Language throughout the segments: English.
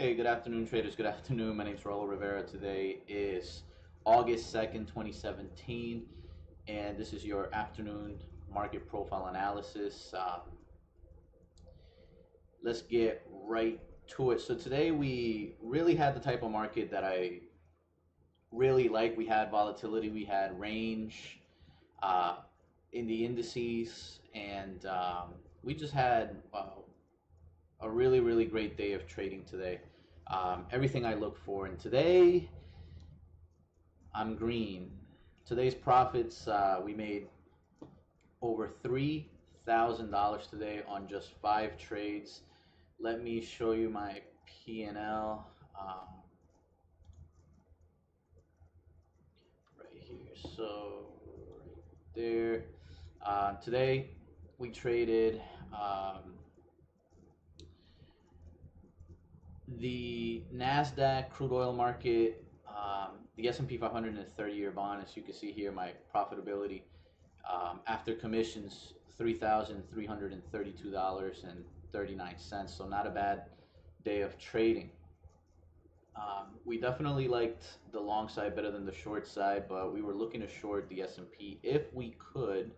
Hey, good afternoon, traders. Good afternoon. My name is Raul Rivera. Today is August 2nd, 2017, and this is your afternoon market profile analysis. Let's get right to it. So today we really had the type of market that I really like. We had volatility, we had range uh, in the indices, and we just had a really great day of trading today. Everything I look for, and today I'm green. Today's profits, we made over $3,000 today on just 5 trades. Let me show you my P&L right here. So right there. Today we traded the NASDAQ crude oil market, the S&P 500 and the 30-year bond. As you can see here, my profitability after commissions, $3,332.39. So not a bad day of trading. We definitely liked the long side better than the short side, but we were looking to short the S&P if we could.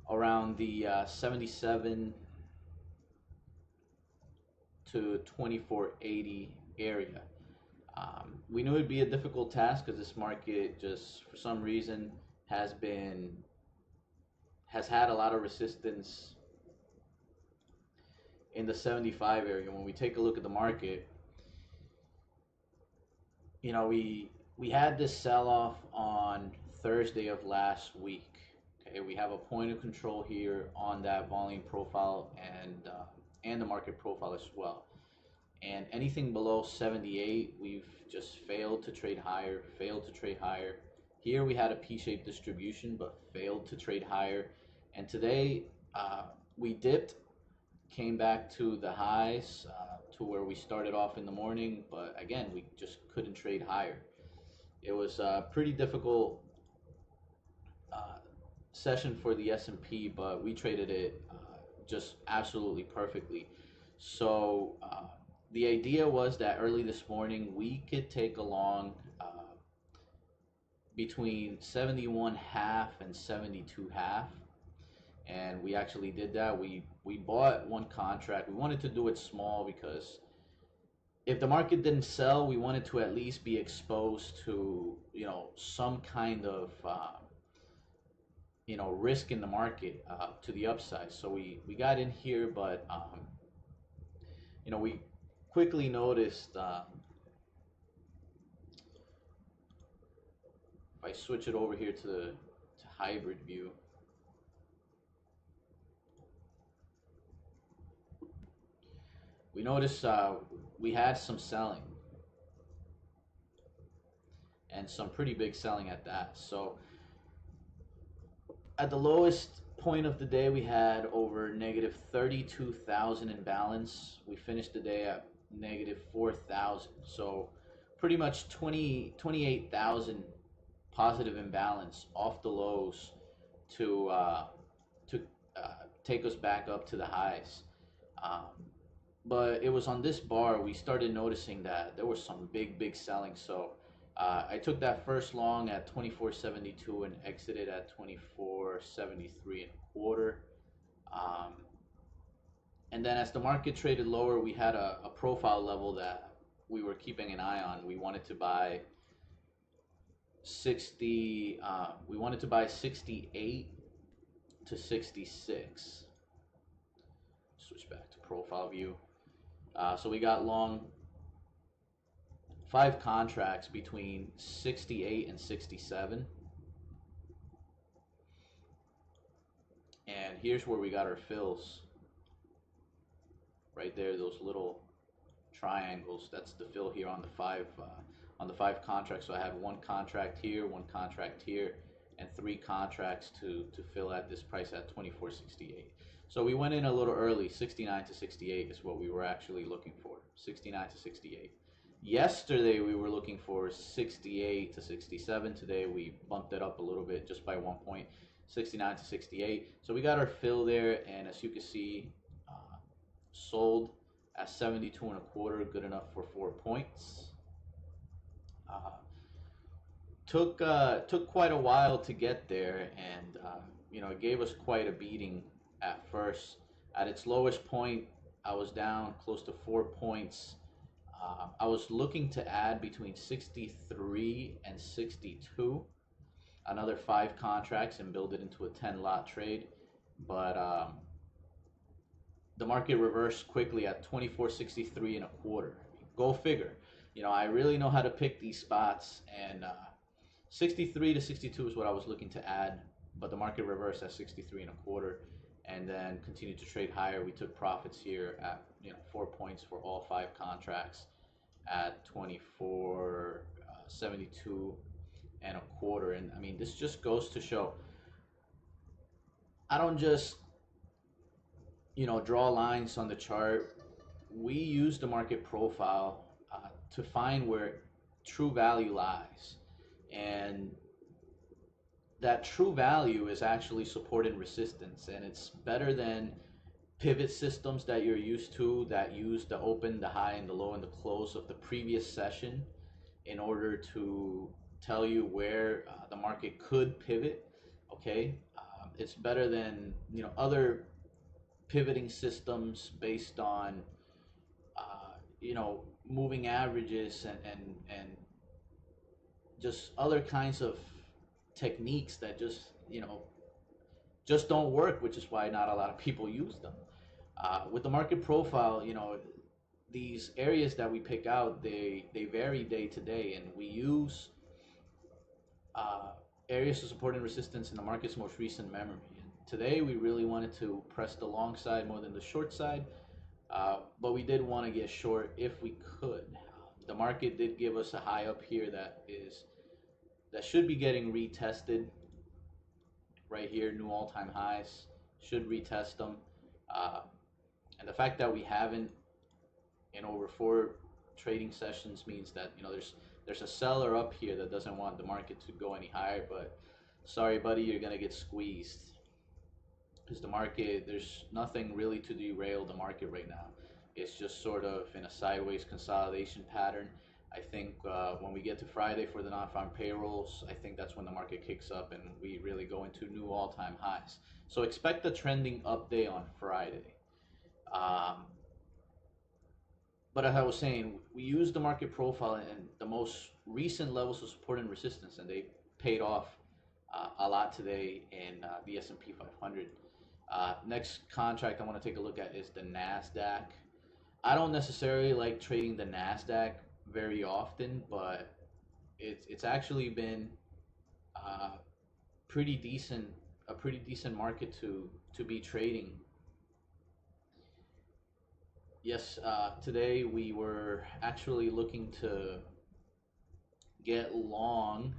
Around the 77 to 2480 area. We knew it'd be a difficult task because this market just for some reason has had a lot of resistance in the 75 area. When we take a look at the market, you know, we had this sell-off on Thursday of last week. Okay, we have a point of control here on that volume profile and the market profile as well. And anything below 78, we've just failed to trade higher, Here we had a P-shaped distribution, but failed to trade higher. And today we dipped, came back to the highs, to where we started off in the morning, but again, we just couldn't trade higher. It was a pretty difficult session for the S&P, but we traded it just absolutely perfectly. So the idea was that early this morning we could take a long between 71.5 and 72.5, and we actually did that. We bought one contract. We wanted to do it small because if the market didn't sell, we wanted to at least be exposed to some kind of risk in the market to the upside. So we got in here, but we quickly noticed, if I switch it over here to hybrid view, we noticed we had some selling, and some pretty big selling at that. So at the lowest point of the day, we had over negative 32,000 in balance. We finished the day at negative 4,000. So pretty much 28,000 positive imbalance off the lows to take us back up to the highs. But it was on this bar we started noticing that there was some big selling. So I took that first long at 24.72 and exited at 24.73 1/4. And then as the market traded lower, we had a profile level that we were keeping an eye on. We wanted to buy 68 to 66. Switch back to profile view. So we got long 5 contracts between 68 and 67. And here's where we got our fills. Right there, those little triangles, that's the fill here on the 5 contracts. So I had 1 contract here, 1 contract here, and 3 contracts to fill at this price at 24.68. So we went in a little early. 69 to 68 is what we were actually looking for. 69 to 68. Yesterday we were looking for 68 to 67. Today we bumped it up a little bit just by 1 point, 69 to 68. So we got our fill there, and as you can see, sold at 72 and a quarter, good enough for 4 points. Took quite a while to get there, and it gave us quite a beating at first. At its lowest point, I was down close to 4 points. I was looking to add between 63 and 62, another 5 contracts, and build it into a 10 lot trade, but the market reversed quickly at 24.63 and a quarter. Go figure. I really know how to pick these spots, and 63 to 62 is what I was looking to add, but the market reversed at 63 and a quarter, and then continued to trade higher. We took profits here at 4 points for all 5 contracts at 24.72 and a quarter. And I mean, this just goes to show, I don't just draw lines on the chart. We use the market profile to find where true value lies, and that true value is actually support and resistance, and it's better than pivot systems that you're used to that use the open, the high, and the low, and the close of the previous session in order to tell you where the market could pivot. Okay, it's better than other pivoting systems based on moving averages and just other kinds of techniques that just don't work, which is why not a lot of people use them. With the market profile, these areas that we pick out, they vary day to day, and we use areas of support and resistance in the market's most recent memory. And today we really wanted to press the long side more than the short side, but we did want to get short if we could. The market did give us a high up here that should be getting retested right here. New all-time highs, should retest them, and the fact that we haven't in over 4 trading sessions means that there's a seller up here that doesn't want the market to go any higher. But sorry, buddy, you're gonna get squeezed, because the market, there's nothing really to derail the market right now. It's just sort of in a sideways consolidation pattern. I think when we get to Friday for the non-farm payrolls, I think that's when the market kicks up and we really go into new all-time highs. So expect a trending up day on Friday. But as I was saying, we use the market profile and the most recent levels of support and resistance, and they paid off a lot today in the S&P 500. Next contract I want to take a look at is the NASDAQ. I don't necessarily like trading the NASDAQ very often, but it's actually been a pretty decent market to be trading. Yes, today we were actually looking to get long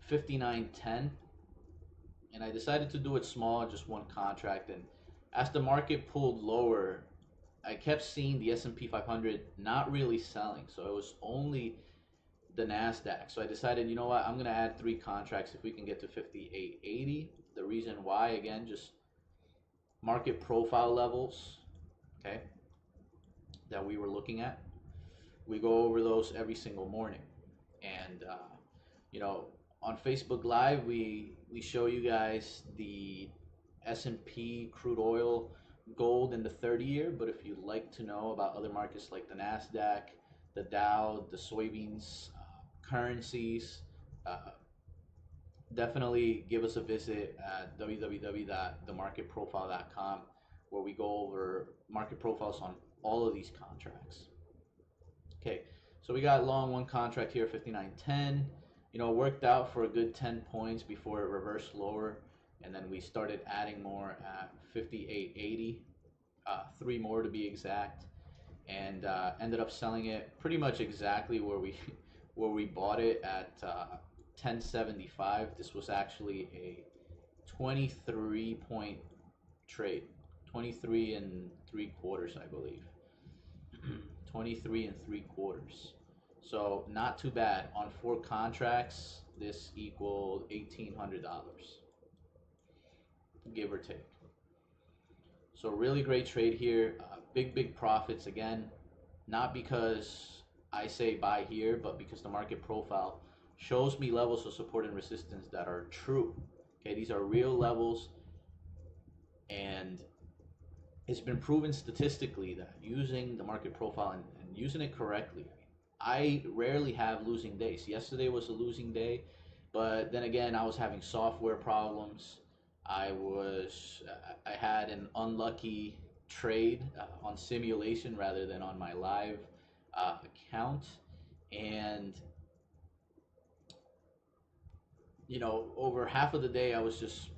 59.10, and I decided to do it small, just 1 contract. And as the market pulled lower, I kept seeing the S&P 500 not really selling, so it was only the NASDAQ. So I decided, you know what, I'm gonna add 3 contracts if we can get to 58.80. The reason why, again, just market profile levels, okay, that we were looking at. We go over those every single morning, and on Facebook Live we show you guys the S&P, crude oil, gold, and the 30-year. But if you'd like to know about other markets like the NASDAQ, the Dow, the soybeans, currencies, definitely give us a visit at www.themarketprofile.com, where we go over market profiles on all of these contracts. Okay, so we got long 1 contract here, 59.10. Worked out for a good 10 points before it reversed lower, and then we started adding more at 58.80, 3 more to be exact, and ended up selling it pretty much exactly where we bought it at 10.75. This was actually a 23 point trade, 23 3/4, I believe. 23 and 3/4. So not too bad. On 4 contracts, this equaled $1,800, give or take. So really great trade here. Big profits again, not because I say buy here, but because the market profile shows me levels of support and resistance that are true. Okay, these are real levels, and it's been proven statistically that using the market profile and using it correctly, I rarely have losing days. Yesterday was a losing day, but then again, I was having software problems. I had an unlucky trade on simulation rather than on my live account, and over half of the day I was just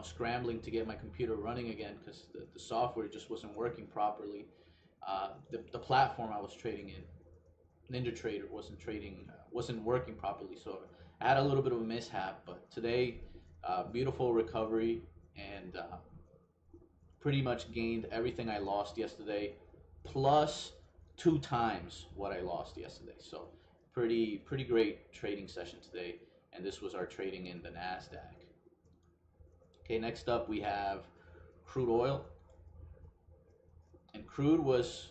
scrambling to get my computer running again because the software just wasn't working properly. The platform I was trading in, NinjaTrader, wasn't working properly, so I had a little bit of a mishap. But today, beautiful recovery, and pretty much gained everything I lost yesterday, plus 2 times what I lost yesterday. So pretty great trading session today, and this was our trading in the Nasdaq. Okay, next up we have crude oil, and crude was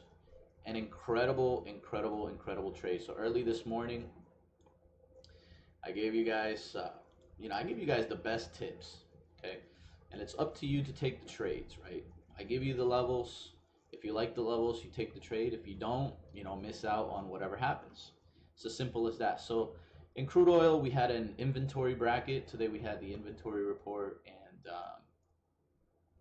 an incredible trade. So early this morning, I gave you guys, I give you guys the best tips, okay? And it's up to you to take the trades, right? I give you the levels. If you like the levels, you take the trade. If you don't, miss out on whatever happens. It's as simple as that. So in crude oil, we had an inventory bracket. Today we had the inventory report, and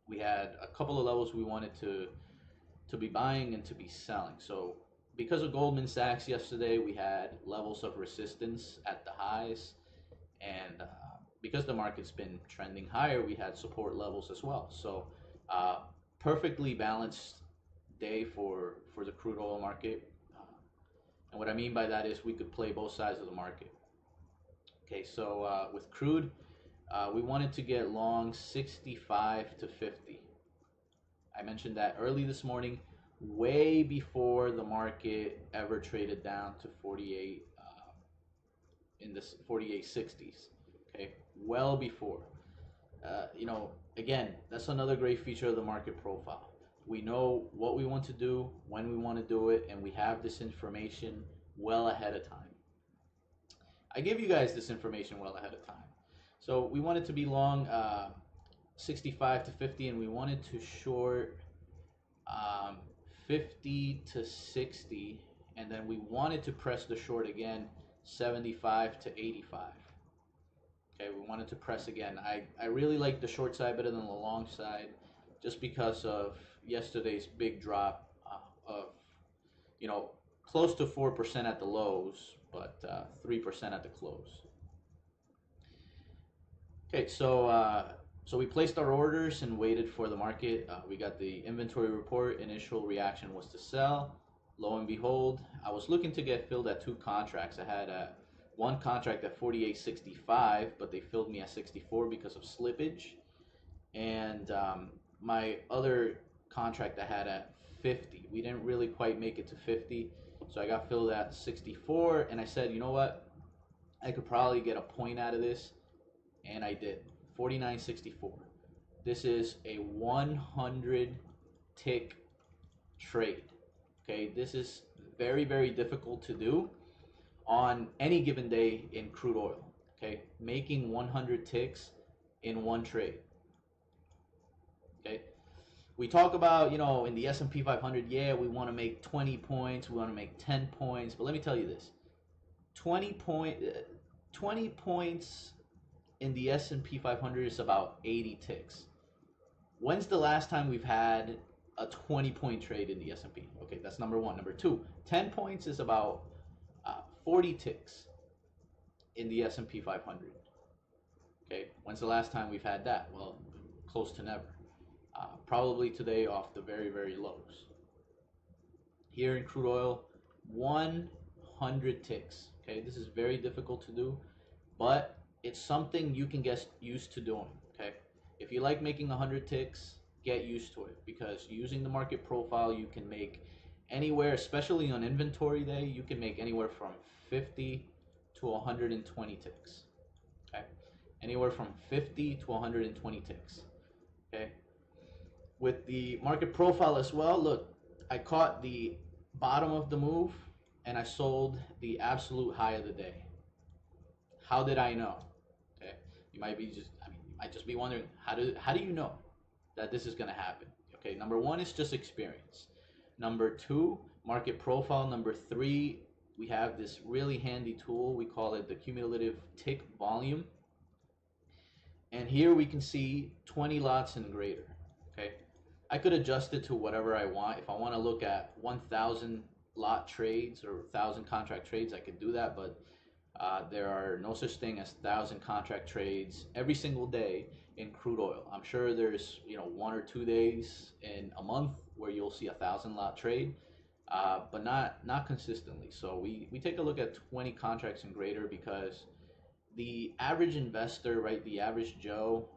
we had a couple of levels we wanted to be buying and to be selling. So because of Goldman Sachs yesterday, we had levels of resistance at the highs, and because the market's been trending higher, we had support levels as well. So perfectly balanced day for the crude oil market. And what I mean by that is we could play both sides of the market. Okay, so with crude, we wanted to get long 65 to 50. I mentioned that early this morning, way before the market ever traded down to 48 in the 48.60s. Okay, well before. Again, that's another great feature of the market profile. We know what we want to do, when we want to do it, and we have this information well ahead of time. I give you guys this information well ahead of time. So we wanted to be long 65 to 50, and we wanted to short 50 to 60, and then we wanted to press the short again 75 to 85. Okay, we wanted to press again. I really like the short side better than the long side, just because of yesterday's big drop of close to 4% at the lows, but 3% at the close. Okay, so we placed our orders and waited for the market. We got the inventory report. Initial reaction was to sell. Lo and behold, I was looking to get filled at 2 contracts. I had one contract at 48.65, but they filled me at 64 because of slippage. And my other contract I had at 50. We didn't really quite make it to 50, so I got filled at 64. And I said, you know what? I could probably get a point out of this, and I did. 49.64. This is a 100 tick trade. Okay, this is very difficult to do on any given day in crude oil. Okay, making 100 ticks in one trade. Okay, we talk about in the S&P 500, yeah, we want to make 20 points, we want to make 10 points, but let me tell you this: 20 points in the S&P 500 is about 80 ticks. When's the last time we've had a 20-point trade in the S&P? Okay, that's number one. Number two, 10 points is about 40 ticks in the S&P 500. Okay, when's the last time we've had that? Well, close to never. Probably today off the very lows. Here in crude oil, 100 ticks. Okay, this is very difficult to do, but it's something you can get used to doing. Okay, if you like making 100 ticks, get used to it, because using the market profile, you can make anywhere, especially on inventory day, you can make anywhere from 50 to 120 ticks. Okay, anywhere from 50 to 120 ticks. Okay, with the market profile as well. Look, I caught the bottom of the move and I sold the absolute high of the day. How did I know? Okay, you might be just, I mean, you might just be wondering, how do you know that this is going to happen? Okay, number one is just experience. Number two, market profile. Number three, we have this really handy tool. We call it the cumulative tick volume. And here we can see 20 lots and greater. Okay, I could adjust it to whatever I want. If I want to look at 1,000 lot trades or 1,000 contract trades, I could do that. But there are no such thing as 1,000 contract trades every single day in crude oil. I'm sure there's 1 or 2 days in a month where you'll see 1,000 lot trade, but not consistently. So we take a look at 20 contracts and greater because the average investor, right, the average Joe,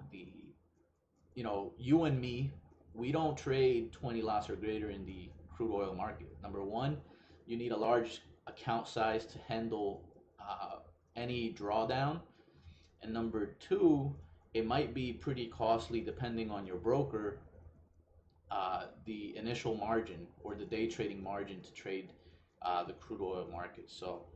you and me, we don't trade 20 lots or greater in the crude oil market. Number one, you need a large account size to handle any drawdown, and number two, it might be pretty costly depending on your broker, the initial margin or the day trading margin to trade the crude oil market. So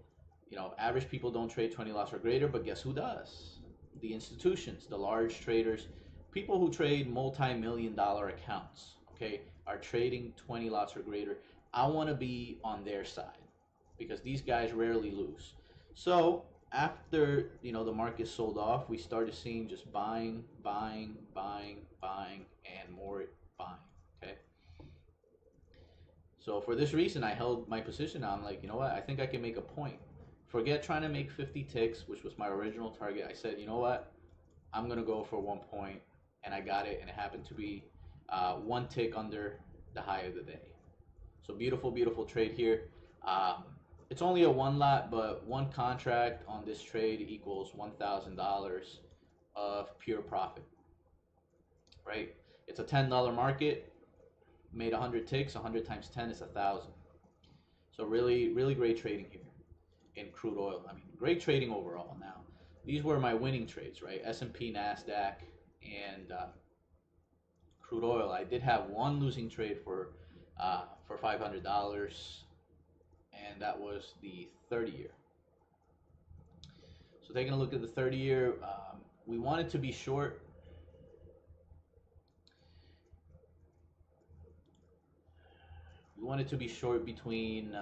average people don't trade 20 lots or greater, but guess who does? The institutions, the large traders, people who trade multi-million-dollar accounts, okay, are trading 20 lots or greater. I want to be on their side because these guys rarely lose. So after the market sold off, we started seeing just buying, and more buying. Okay. So for this reason, I held my position. I'm like, you know what? I think I can make a point. Forget trying to make 50 ticks, which was my original target. I said, you know what? I'm gonna go for 1 point, and I got it, and it happened to be 1 tick under the high of the day. So beautiful, beautiful trade here. It's only a 1 lot, but 1 contract on this trade equals $1,000 of pure profit, right? It's a $10 market, made 100 ticks, 100 times 10 is 1,000. So really, really great trading here in crude oil. I mean, great trading overall. Now, these were my winning trades, right? S&P, NASDAQ, and crude oil. I did have 1 losing trade for $500, and that was the 30-year. So taking a look at the 30-year, we wanted to be short. We wanted to be short between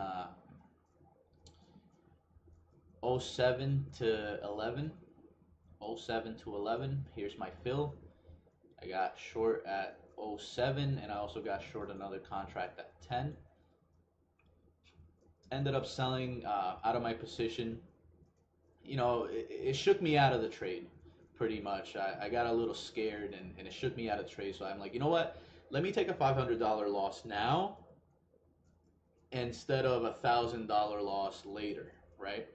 07 to 11. 07 to 11. Here's my fill. I got short at 07, and I also got short another contract at 10. Ended up selling out of my position. It shook me out of the trade pretty much. I got a little scared, and it shook me out of the trade. So I'm like, you know what? Let me take a $500 loss now instead of a $1,000 loss later, right?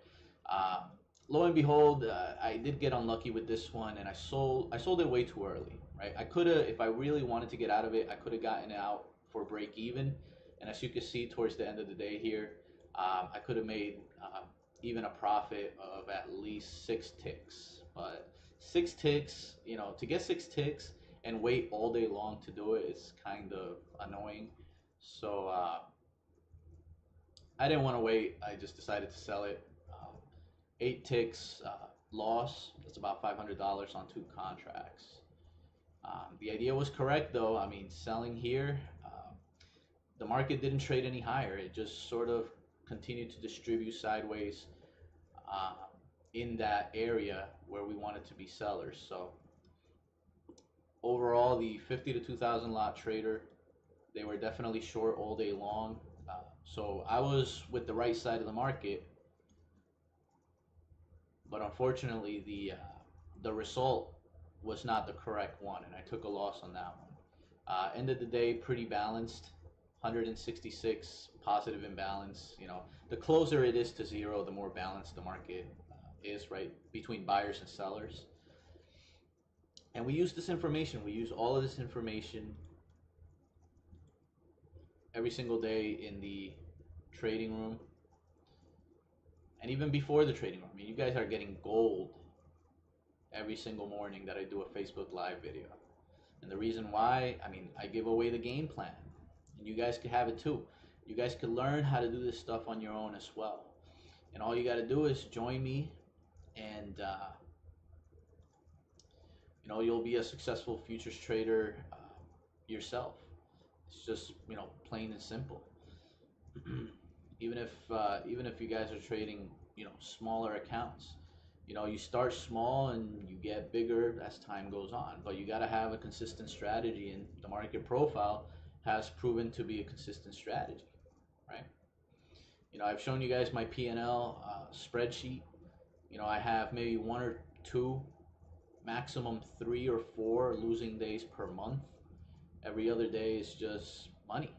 Lo and behold, I did get unlucky with this one, and I sold it way too early, right? I could have, if I really wanted to get out of it, I could have gotten out for break even. And as you can see towards the end of the day here, I could have made even a profit of at least 6 ticks. But 6 ticks, to get 6 ticks and wait all day long to do it is kind of annoying. So I didn't want to wait. I just decided to sell it. 8 ticks loss. That's about $500 on 2 contracts. The idea was correct, though. I mean, selling here, the market didn't trade any higher. It just sort of continued to distribute sideways in that area where we wanted to be sellers. So overall, the 50 to 2,000 lot trader, they were definitely short all day long. So I was with the right side of the market, but unfortunately the result was not the correct one, and I took a loss on that one. End of the day, pretty balanced, 166 positive imbalance. The closer it is to 0, the more balanced the market is, right, between buyers and sellers. And we use this information. We use all of this information every single day in the trading room, and even before the trading room. I mean, you guys are getting gold every single morning that I do a Facebook Live video. And the reason why, I mean, I give away the game plan, and you guys could have it too. You guys could learn how to do this stuff on your own as well. And all you got to do is join me, and you'll be a successful futures trader yourself. It's just plain and simple. even if you guys are trading smaller accounts, you start small and you get bigger as time goes on, but you got to have a consistent strategy, and the market profile has proven to be a consistent strategy, right? I've shown you guys my P&L spreadsheet. I have maybe one or two, maximum 3 or 4 losing days per month. Every other day is just money,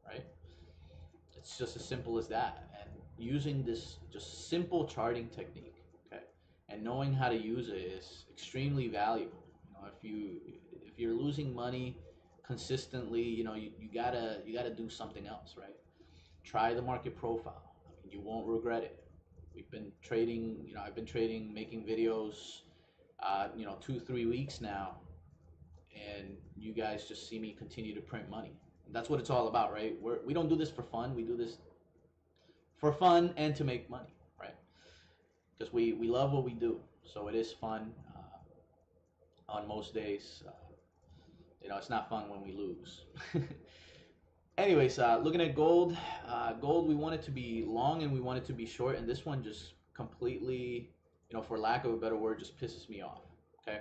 right? It's just as simple as that. And using this just simple charting technique, okay, and knowing how to use it is extremely valuable. If you're losing money consistently, you gotta do something else, right? Try the market profile. I mean, you won't regret it. We've been trading, I've been trading, making videos, 2-3 weeks now, and you guys just see me continue to print money. And that's what it's all about, right? We don't do this for fun. We do this for fun and to make money, right? Because we love what we do. So it is fun on most days. It's not fun when we lose. Anyways, looking at gold, gold, we want it to be long and we want it to be short, and this one just completely, for lack of a better word, just pisses me off, okay?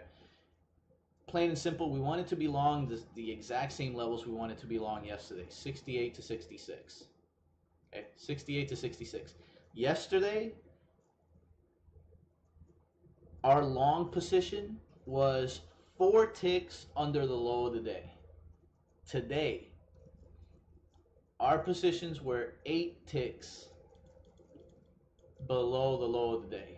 Plain and simple, we want it to be long the exact same levels we wanted to be long yesterday, 68 to 66, okay? 68 to 66. Yesterday, our long position was 4 ticks under the low of the day. Today, our positions were 8 ticks below the low of the day.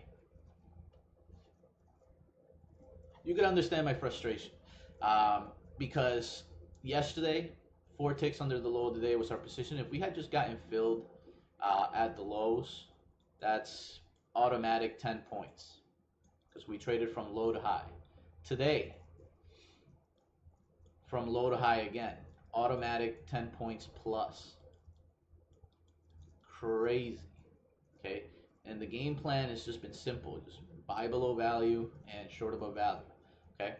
You can understand my frustration, because yesterday, 4 ticks under the low of the day was our position. If we had just gotten filled at the lows, that's automatic 10 points because we traded from low to high. Today, from low to high again, automatic 10 points plus. Crazy, okay? And the game plan has just been simple. Just buy below value and short above value, okay?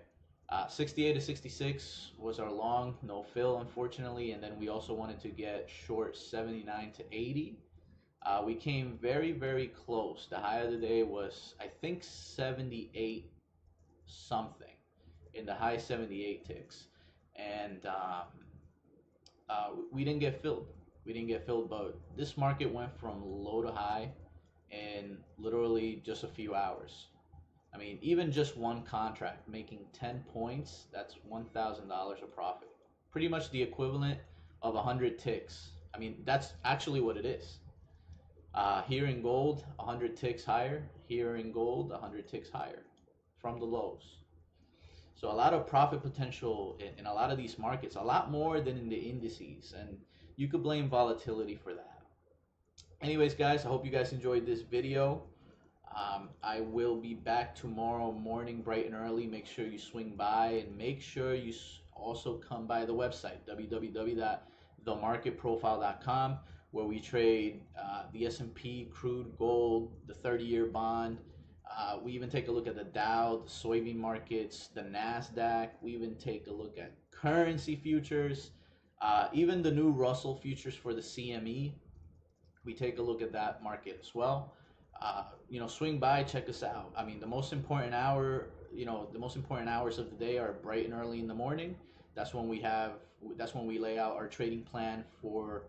68 to 66 was our long, no fill, unfortunately, and then we also wanted to get short 79 to 80. We came very, very close. The high of the day was, I think, 78 something, in the high 78 ticks, and we didn't get filled. We didn't get filled, but this market went from low to high in literally just a few hours. I mean, even just one contract making 10 points, that's $1,000 of profit. Pretty much the equivalent of 100 ticks. I mean, that's actually what it is. Here in gold, 100 ticks higher. Here in gold, 100 ticks higher from the lows. So a lot of profit potential in a lot of these markets, a lot more than in the indices. And you could blame volatility for that. Anyways, guys, I hope you guys enjoyed this video. I will be back tomorrow morning bright and early. Make sure you swing by, and make sure you also come by the website, www.themarketprofile.com, where we trade the S&P, crude, gold, the 30-year bond. We even take a look at the Dow, the soybean markets, the NASDAQ. We even take a look at currency futures, even the new Russell futures for the CME. We take a look at that market as well. Swing by, check us out. I mean, the most important hours of the day are bright and early in the morning. That's when we lay out our trading plan for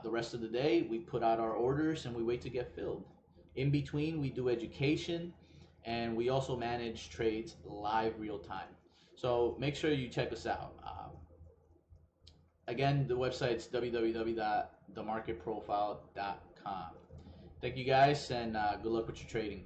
the rest of the day. We put out our orders and we wait to get filled. In between, we do education, and we also manage trades live real time. So make sure you check us out. Again, the website's www.themarketprofile.com. Thank you guys, and good luck with your trading.